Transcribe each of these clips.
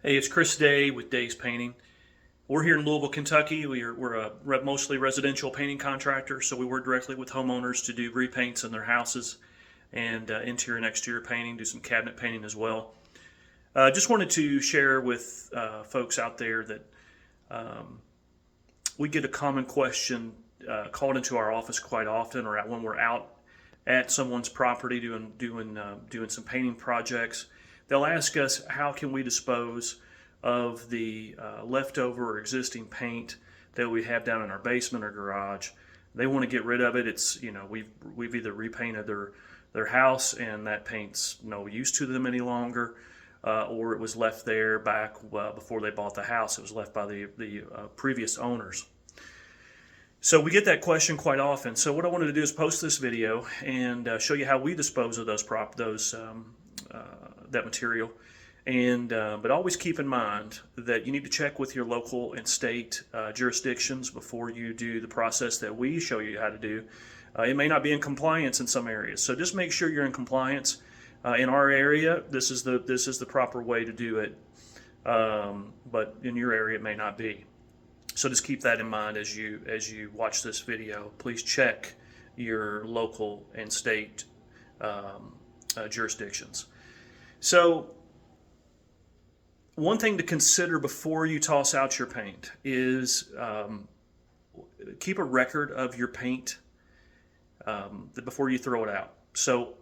Hey, it's Chris Day with Day's Painting. We're here in Louisville, Kentucky. We're a mostly residential painting contractor, so we work directly with homeowners to do repaints in their houses and interior and exterior painting, do some cabinet painting as well. Just wanted to share with folks out there that we get a common question called into our office quite often, or when we're out at someone's property doing some painting projects. They'll ask us, how can we dispose of the leftover or existing paint that we have down in our basement or garage? They want to get rid of it. It's, we've either repainted their house and that paint's no use to them any longer, or it was left there back before they bought the house. It was left by the previous owners. So we get that question quite often. So what I wanted to do is post this video and show you how we dispose of that material. And but always keep in mind that you need to check with your local and state jurisdictions before you do the process that we show you how to do. It may not be in compliance in some areas, so just make sure you're in compliance. In our area, this is the proper way to do it, but in your area it may not be. So just keep that in mind as you watch this video. Please check your local and state jurisdictions. So one thing to consider before you toss out your paint is keep a record of your paint before you throw it out. So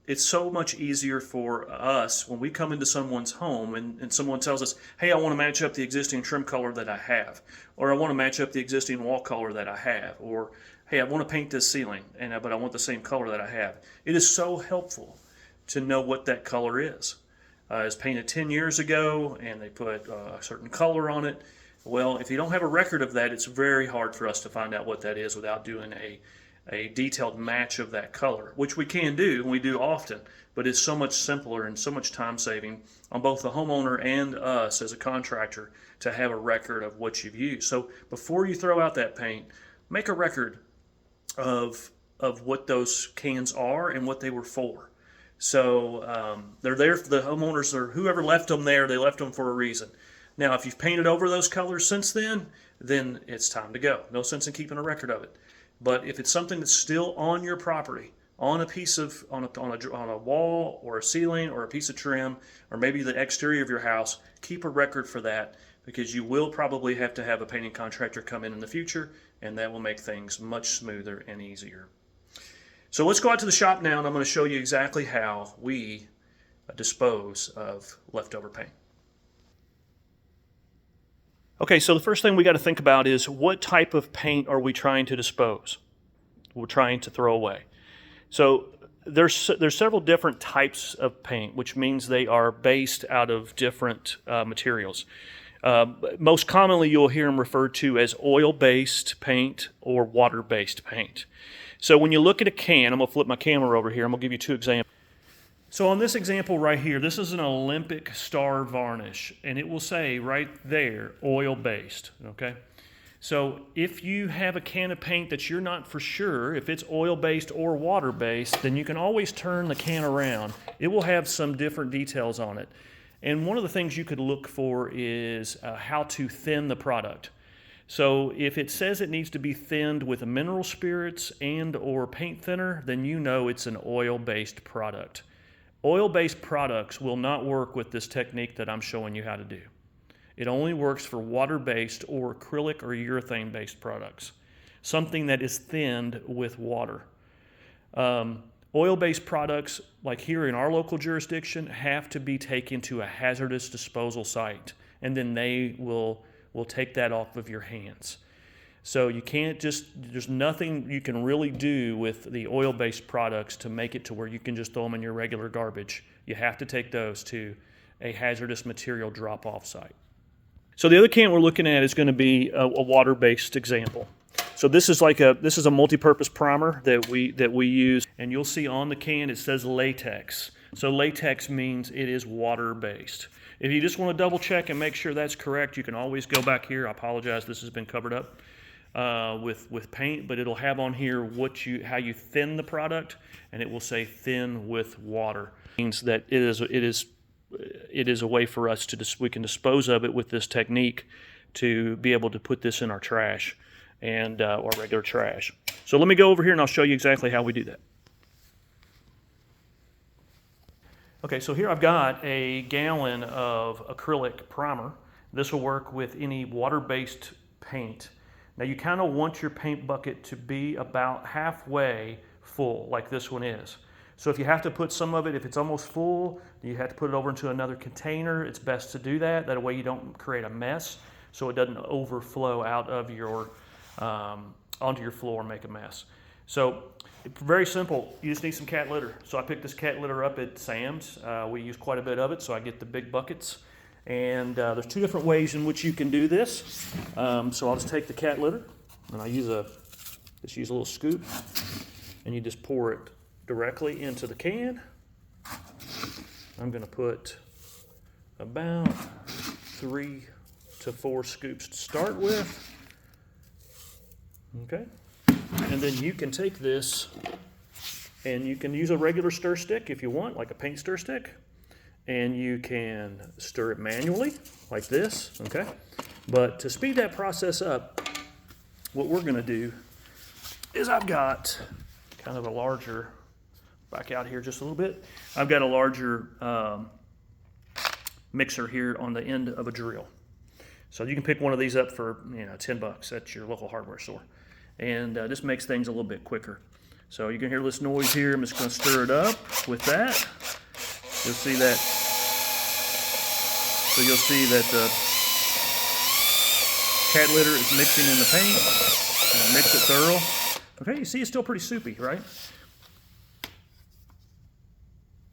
it's so much easier for us when we come into someone's home and someone tells us, hey, I want to match up the existing trim color that I have, or I want to match up the existing wall color that I have, or hey, I want to paint this ceiling, but I want the same color that I have. It is so helpful to know what that color is. It was painted 10 years ago and they put a certain color on it. Well, if you don't have a record of that, it's very hard for us to find out what that is without doing a detailed match of that color, which we can do, and we do often, but it's so much simpler and so much time saving on both the homeowner and us as a contractor to have a record of what you've used. So before you throw out that paint, make a record of what those cans are and what they were for. So they're there for the homeowners, or whoever left them there, they left them for a reason. Now, if you've painted over those colors since then it's time to go. No sense in keeping a record of it. But if it's something that's still on your property, on a wall or a ceiling or a piece of trim, or maybe the exterior of your house, keep a record for that, because you will probably have to have a painting contractor come in the future, and that will make things much smoother and easier. So let's go out to the shop now, and I'm going to show you exactly how we dispose of leftover paint. Okay, so the first thing we got to think about is, what type of paint are we trying to dispose? We're trying to throw away. So there's several different types of paint, which means they are based out of different materials. Most commonly, you'll hear them referred to as oil-based paint or water-based paint. So when you look at a can, I'm going to flip my camera over here. I'm going to give you two examples. So on this example right here, this is an Olympic Star varnish, and it will say right there, oil-based, okay? So if you have a can of paint that you're not for sure if it's oil-based or water-based, then you can always turn the can around. It will have some different details on it. And one of the things you could look for is how to thin the product. So if it says it needs to be thinned with mineral spirits and or paint thinner, then you know it's an oil-based product. Oil-based products will not work with this technique that I'm showing you how to do. It only works for water-based or acrylic or urethane-based products, something that is thinned with water. Oil-based products, like here in our local jurisdiction, have to be taken to a hazardous disposal site, and then they will take that off of your hands. So you can't there's nothing you can really do with the oil-based products to make it to where you can just throw them in your regular garbage. You have to take those to a hazardous material drop-off site. So the other can we're looking at is going to be a water-based example. So this is a multi-purpose primer that we use, and you'll see on the can it says latex. So latex means it is water-based. If you just want to double check and make sure that's correct, you can always go back here. I apologize, this has been covered up with paint, but it'll have on here how you thin the product, and it will say thin with water. It means that it is it is a way for us to we can dispose of it with this technique to be able to put this in our trash and or regular trash. So let me go over here and I'll show you exactly how we do that. Okay, so here I've got a gallon of acrylic primer. This will work with any water-based paint. Now you kind of want your paint bucket to be about halfway full, like this one is. So if you have to put some of it, if it's almost full, you have to put it over into another container. It's best to do that. That way you don't create a mess, so it doesn't overflow out of your onto your floor and make a mess. So very simple. You just need some cat litter. So I picked this cat litter up at Sam's. We use quite a bit of it, so I get the big buckets. And there's two different ways in which you can do this. So I'll just take the cat litter, and I just use a little scoop, and you just pour it directly into the can. I'm going to put about 3 to 4 scoops to start with. Okay. And then you can take this and you can use a regular stir stick if you want, like a paint stir stick. And you can stir it manually, like this, okay? But to speed that process up, what we're gonna do is I've got kind of a larger, back out here just a little bit, I've got a larger mixer here on the end of a drill. So you can pick one of these up for, you know, $10 at your local hardware store. And this makes things a little bit quicker. So you can hear this noise here. I'm just going to stir it up with that. You'll see that. So you'll see that the cat litter is mixing in the paint. And mix it thorough. Okay, you see it's still pretty soupy, right?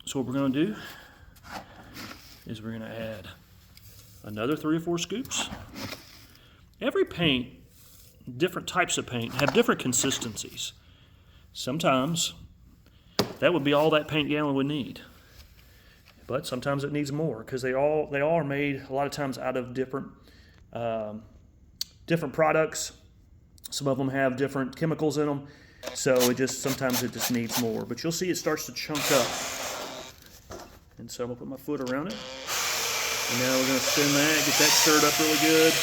So what we're going to do is we're going to add another 3 or 4 scoops. Every paint, different types of paint, have different consistencies. Sometimes that would be all that paint gallon would need. But sometimes it needs more because they all are made a lot of times out of different products. Some of them have different chemicals in them, so sometimes it just needs more. But you'll see it starts to chunk up. And so I'm gonna put my foot around it. And now we're gonna spin that, get that stirred up really good.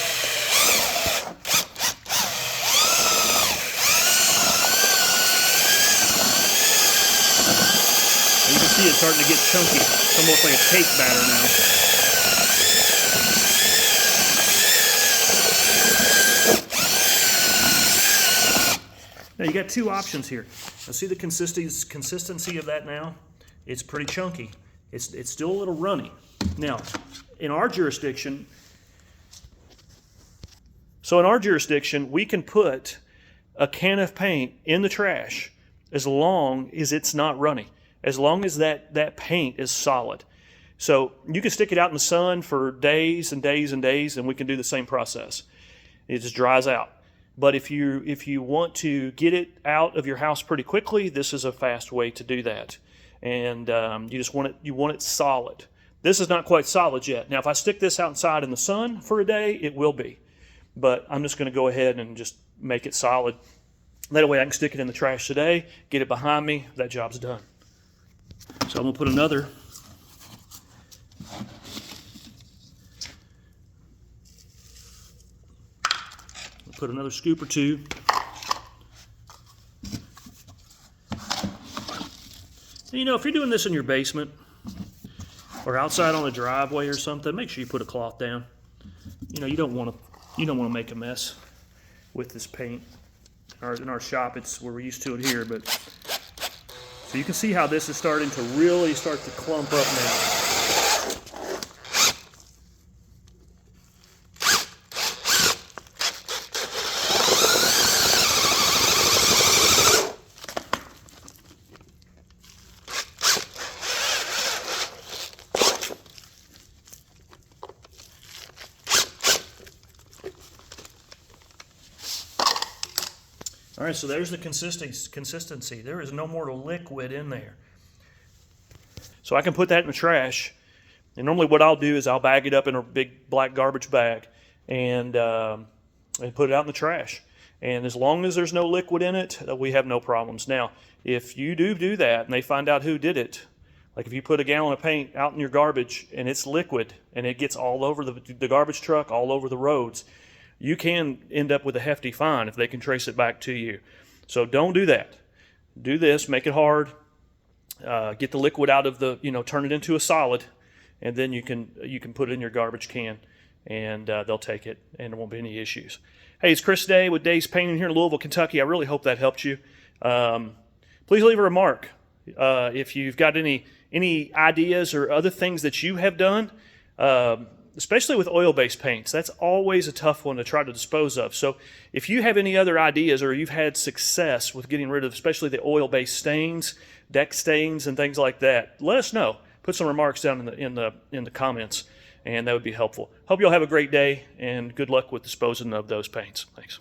And you can see it starting to get chunky. It's almost like a cake batter now. Now you got 2 options here. Now see the consistency of that now? It's pretty chunky. It's still a little runny. Now, in our jurisdiction, we can put a can of paint in the trash as long as it's not runny, as long as that paint is solid. So you can stick it out in the sun for days and days and days, and we can do the same process. It just dries out. But if you want to get it out of your house pretty quickly, this is a fast way to do that. And you want it solid. This is not quite solid yet. Now, if I stick this outside in the sun for a day, it will be. But I'm just going to go ahead and just make it solid. That way I can stick it in the trash today, get it behind me, that job's done. So I'm going to put another scoop or 2. You know, if you're doing this in your basement or outside on a driveway or something, make sure you put a cloth down. You know, you don't want to make a mess with this paint. In our shop, we're used to it here, but so you can see how this is starting to really start to clump up now. All right, so there's the consistency. There is no more liquid in there. So I can put that in the trash. And normally what I'll do is I'll bag it up in a big black garbage bag and put it out in the trash. And as long as there's no liquid in it, we have no problems. Now, if you do that and they find out who did it, Like if you put a gallon of paint out in your garbage and it's liquid and it gets all over the garbage truck, all over the roads, you can end up with a hefty fine if they can trace it back to you. So don't do that. Do this, make it hard, get the liquid out of the, turn it into a solid, and then you can put it in your garbage can, and they'll take it, and there won't be any issues. Hey, it's Chris Day with Day's Painting here in Louisville, Kentucky. I really hope that helped you. Please leave a remark if you've got any ideas or other things that you have done, especially with oil-based paints. That's always a tough one to try to dispose of. So if you have any other ideas or you've had success with getting rid of especially the oil-based stains, deck stains, and things like that, let us know. Put some remarks down in the comments, and that would be helpful. Hope you all have a great day, and good luck with disposing of those paints. Thanks.